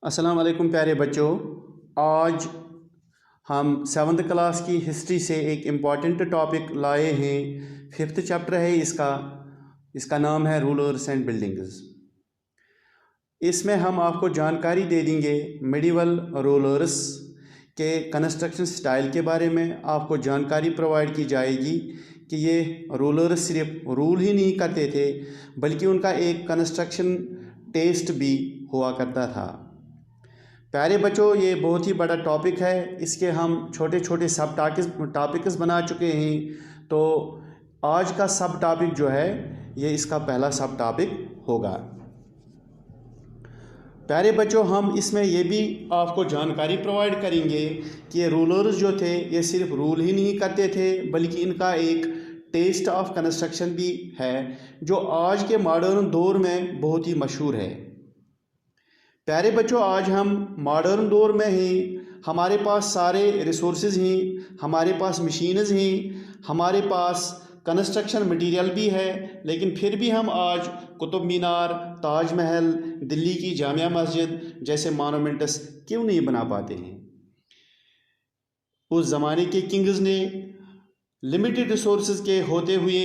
अस्सलाम वालेकुम प्यारे बच्चों। आज हम 7th क्लास की हिस्ट्री से एक इम्पॉर्टेंट टॉपिक लाए हैं। 5th चैप्टर है इसका नाम है रूलर्स एंड बिल्डिंग्स। इसमें हम आपको जानकारी दे देंगे मिडिवल रूलर्स के कंस्ट्रक्शन स्टाइल के बारे में। आपको जानकारी प्रोवाइड की जाएगी कि ये रूलर्स सिर्फ रूल ही नहीं करते थे बल्कि उनका एक कंस्ट्रक्शन टेस्ट भी हुआ करता था। प्यारे बच्चों, ये बहुत ही बड़ा टॉपिक है। इसके हम छोटे छोटे सब टॉपिक्स बना चुके हैं। तो आज का सब टॉपिक जो है ये इसका पहला सब टॉपिक होगा। प्यारे बच्चों, हम इसमें ये भी आपको जानकारी प्रोवाइड करेंगे कि ये रूलर्स जो थे ये सिर्फ रूल ही नहीं करते थे बल्कि इनका एक टेस्ट ऑफ कंस्ट्रक्शन भी है जो आज के मॉडर्न दौर में बहुत ही मशहूर है। प्यारे बच्चों, आज हम मॉडर्न दौर में हैं। हमारे पास सारे रिसोर्सेज हैं, हमारे पास मशीन्स हैं, हमारे पास कंस्ट्रक्शन मटेरियल भी है, लेकिन फिर भी हम आज कुतुब मीनार, ताजमहल, दिल्ली की जामिया मस्जिद जैसे मॉन्यूमेंट्स क्यों नहीं बना पाते हैं। उस ज़माने के किंग्स ने लिमिटेड रिसोर्सेज के होते हुए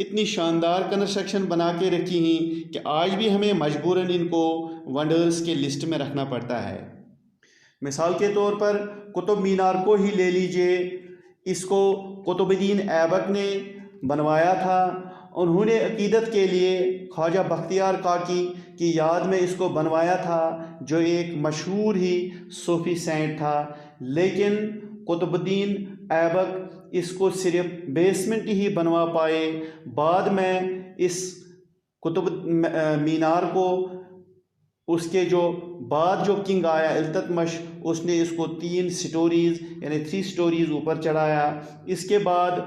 इतनी शानदार कंस्ट्रक्शन बना के रखी हैं कि आज भी हमें मजबूरन इनको वंडर्स के लिस्ट में रखना पड़ता है। मिसाल के तौर पर कुतुब मीनार को ही ले लीजिए। इसको कुतुबुद्दीन ऐबक ने बनवाया था। उन्होंने अकीदत के लिए ख्वाजा बख्तियार काकी की याद में इसको बनवाया था, जो एक मशहूर ही सूफी सेंट था। लेकिन कुतुबुद्दीन ऐबक इसको सिर्फ बेसमेंट ही बनवा पाए। बाद में इस कुतुब मीनार को उसके जो बाद जो किंग आया इल्तुतमिश, उसने इसको 3 स्टोरीज़ यानी 3 स्टोरीज़ ऊपर चढ़ाया। इसके बाद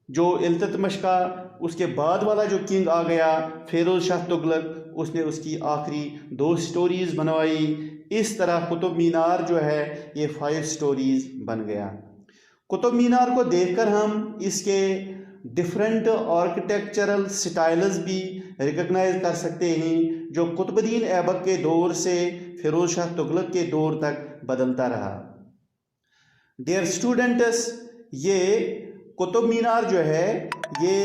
जो इल्तुतमिश का उसके बाद वाला जो किंग आ गया फिरोज शाह तुगलक, उसने उसकी आखिरी 2 स्टोरीज़ बनवाई। इस तरह कुतुब मीनार जो है ये 5 स्टोरीज़ बन गया। कुतुब मीनार को देखकर हम इसके डिफरेंट आर्किटेक्चरल स्टाइल्स भी रिकग्नाइज कर सकते हैं जो कुतुबुद्दीन ऐबक के दौर से फिरोज शाह तुगलक के दौर तक बदलता रहा। डियर स्टूडेंट्स, ये कुतुब मीनार जो है ये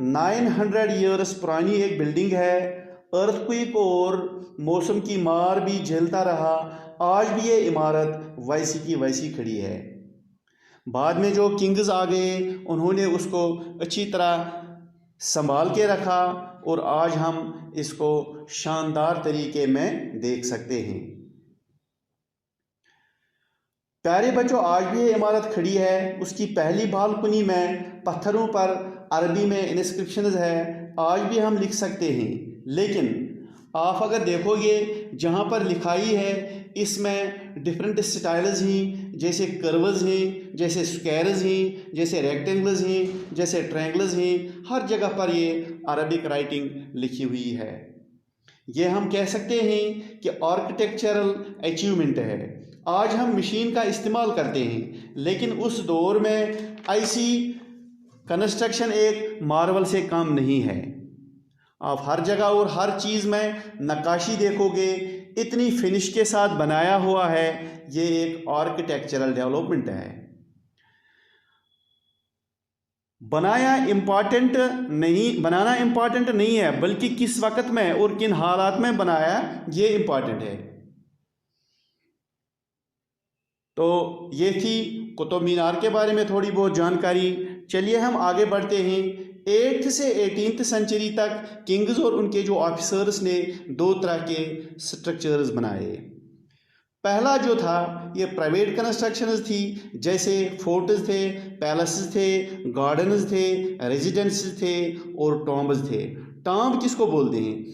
900 ईयर्स पुरानी एक बिल्डिंग है। अर्थक्वेक और मौसम की मार भी झेलता रहा। आज भी ये इमारत वैसी की वैसी खड़ी है। बाद में जो किंग्स आ गए उन्होंने उसको अच्छी तरह संभाल के रखा और आज हम इसको शानदार तरीके में देख सकते हैं। प्यारे बच्चों, आज भी ये इमारत खड़ी है। उसकी पहली बालकनी में पत्थरों पर अरबी में इंस्क्रिप्शंस है। आज भी हम लिख सकते हैं, लेकिन आप अगर देखोगे जहाँ पर लिखाई है इसमें डिफरेंट स्टाइल्स हैं, जैसे कर्व्स हैं, जैसे स्क्वायर्स हैं, जैसे रेक्टेंगल्स हैं, जैसे ट्रायंगल्स हैं। हर जगह पर ये अरबिक राइटिंग लिखी हुई है। ये हम कह सकते हैं कि आर्किटेक्चरल अचीवमेंट है। आज हम मशीन का इस्तेमाल करते हैं, लेकिन उस दौर में ऐसी कंस्ट्रक्शन एक मार्वल से कम नहीं है। आप हर जगह और हर चीज़ में नक्काशी देखोगे, इतनी फिनिश के साथ बनाया हुआ है। ये एक आर्किटेक्चरल डेवलपमेंट है। बनाना इम्पॉर्टेंट नहीं है, बल्कि किस वक्त में और किन हालात में बनाया ये इम्पॉर्टेंट है। तो ये थी कुतुब मीनार के बारे में थोड़ी बहुत जानकारी। चलिए हम आगे बढ़ते हैं। 8th से 18th सेंचुरी तक किंग्स और उनके जो ऑफिसर्स ने 2 तरह के स्ट्रक्चर्स बनाए। पहला जो था ये प्राइवेट कंस्ट्रक्शंस थी, जैसे फोर्ट्स थे, पैलेसेस थे, गार्डन्स थे, रेजिडेंसेस थे और टॉम्ब्स थे। टॉम्ब किसको बोलते हैं?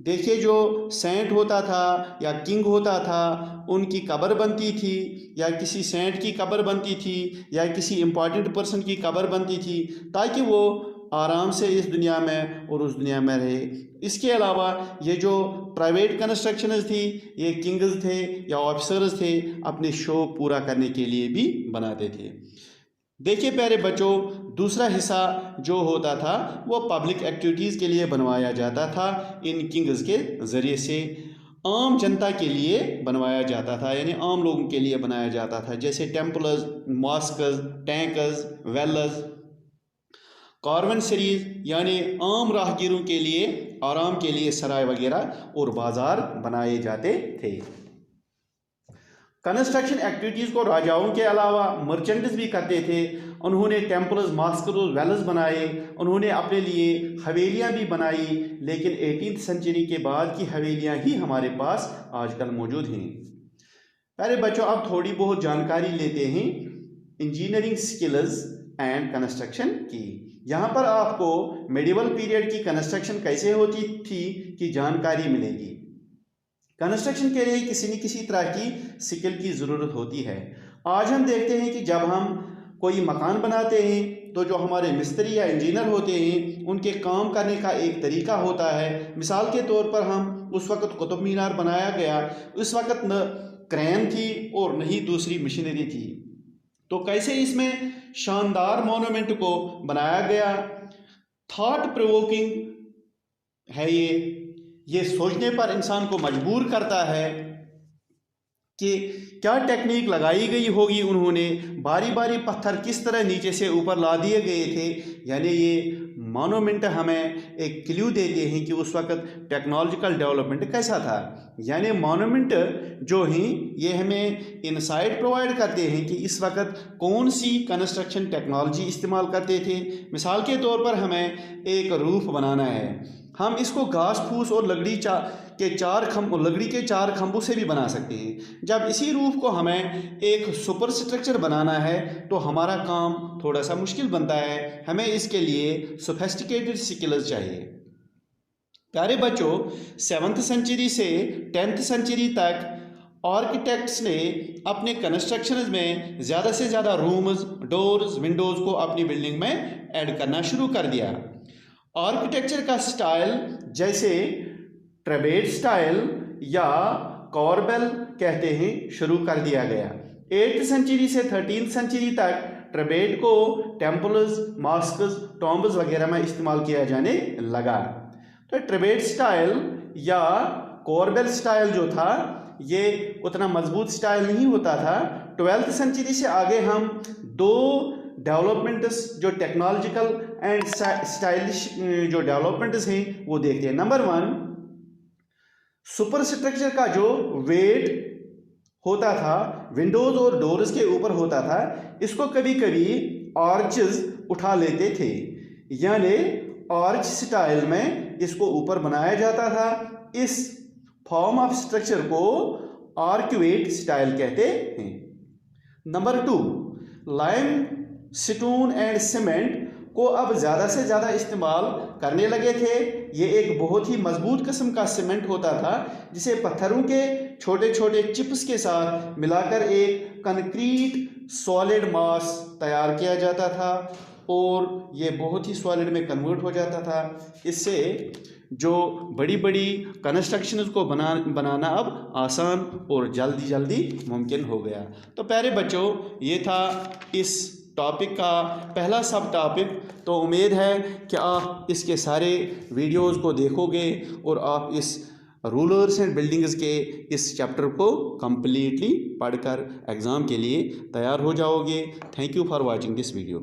देखिए, जो सेंट होता था या किंग होता था उनकी कब्र बनती थी, या किसी सेंट की कब्र बनती थी, या किसी इम्पॉर्टेंट पर्सन की कब्र बनती थी, ताकि वो आराम से इस दुनिया में और उस दुनिया में रहे। इसके अलावा ये जो प्राइवेट कंस्ट्रक्शंस थी ये किंग्स थे या ऑफिसर्स थे अपने शौक पूरा करने के लिए भी बनाते थे। देखिए प्यारे बच्चों, दूसरा हिस्सा जो होता था वो पब्लिक एक्टिविटीज़ के लिए बनवाया जाता था इन किंग्स के ज़रिए से। आम जनता के लिए बनवाया जाता था, यानी आम लोगों के लिए बनाया जाता था, जैसे टेम्पल्स, मॉस्कस, टैंकस, वेल्स, कार्वनसरीज, यानी आम राहगीरों के लिए आराम के लिए सराय वगैरह और बाजार बनाए जाते थे। कंस्ट्रक्शन एक्टिविटीज़ को राजाओं के अलावा मर्चेंट्स भी करते थे। उन्होंने टेम्पल्स, मॉस्कस, वेल्स बनाए, उन्होंने अपने लिए हवेलियां भी बनाई, लेकिन 18वीं सेंचुरी के बाद की हवेलियां ही हमारे पास आजकल मौजूद हैं। प्यारे बच्चों, अब थोड़ी बहुत जानकारी लेते हैं इंजीनियरिंग स्किल्स एंड कंस्ट्रक्शन की। यहाँ पर आपको मेडिवल पीरियड की कंस्ट्रक्शन कैसे होती थी की जानकारी मिलेगी। कंस्ट्रक्शन के लिए किसी न किसी तरह की स्किल की ज़रूरत होती है। आज हम देखते हैं कि जब हम कोई मकान बनाते हैं तो जो हमारे मिस्त्री या इंजीनियर होते हैं उनके काम करने का एक तरीका होता है। मिसाल के तौर पर हम उस वक़्त कुतुब मीनार बनाया गया, उस वक़्त न क्रेन थी और न ही दूसरी मशीनरी थी, तो कैसे इसमें शानदार मोनूमेंट को बनाया गया। थॉट प्रोवोकिंग है ये सोचने पर इंसान को मजबूर करता है कि क्या टेक्निक लगाई गई होगी, उन्होंने बारी बारी पत्थर किस तरह नीचे से ऊपर ला दिए गए थे। यानी ये मोनूमेंट हमें एक क्लू देते हैं कि उस वक्त टेक्नोलॉजिकल डेवलपमेंट कैसा था। यानी मोनूमेंट जो हैं ये हमें इनसाइट प्रोवाइड करते हैं कि इस वक्त कौन सी कंस्ट्रक्शन टेक्नोलॉजी इस्तेमाल करते थे। मिसाल के तौर पर हमें एक रूफ बनाना है, हम इसको घास फूस और लकड़ी के चार खंभों से भी बना सकते हैं। जब इसी रूफ को हमें एक सुपर स्ट्रक्चर बनाना है तो हमारा काम थोड़ा सा मुश्किल बनता है, हमें इसके लिए सोफिस्टिकेटेड स्किल्स चाहिए। प्यारे बच्चों, 7वीं सेंचुरी से 10वीं सेंचुरी तक आर्किटेक्ट्स ने अपने कंस्ट्रक्शन में ज़्यादा से ज़्यादा रूम्स, डोर्स, विंडोज़ को अपनी बिल्डिंग में ऐड करना शुरू कर दिया। आर्किटेक्चर का स्टाइल जैसे ट्रेपेज स्टाइल या कॉर्बेल कहते हैं शुरू कर दिया गया। 8वीं सेंचुरी से 13वीं सेंचुरी तक ट्रेपेज को टेम्पल्स, मॉस्कस, टॉम्ब्स वगैरह में इस्तेमाल किया जाने लगा। तो ट्रेपेज स्टाइल या कॉर्बेल स्टाइल जो था ये उतना मजबूत स्टाइल नहीं होता था। 12वीं सेंचुरी से आगे हम दो डेवलपमेंट्स जो टेक्नोलॉजिकल एंड स्टाइलिश जो डेवलपमेंट्स हैं वो देखते हैं। नंबर 1, सुपर स्ट्रक्चर का जो वेट होता था विंडोज और डोर्स के ऊपर होता था, इसको कभी कभी आर्चेस उठा लेते थे, यानी आर्च स्टाइल में इसको ऊपर बनाया जाता था। इस फॉर्म ऑफ स्ट्रक्चर को आर्क्वेट स्टाइल कहते हैं। Number 2, lime stone and cement को अब ज़्यादा से ज़्यादा इस्तेमाल करने लगे थे। ये एक बहुत ही मजबूत किस्म का सीमेंट होता था जिसे पत्थरों के छोटे छोटे चिप्स के साथ मिलाकर एक कंक्रीट सॉलिड मास तैयार किया जाता था और ये बहुत ही सॉलिड में कन्वर्ट हो जाता था। इससे जो बड़ी बड़ी कंस्ट्रक्शंस को बनाना अब आसान और जल्दी मुमकिन हो गया। तो प्यारे बच्चों, ये था इस टॉपिक का पहला सब टॉपिक। तो उम्मीद है कि आप इसके सारे वीडियोस को देखोगे और आप इस रूलर्स एंड बिल्डिंग्स के इस चैप्टर को कम्प्लीटली पढ़कर एग्ज़ाम के लिए तैयार हो जाओगे। Thank you for watching this video.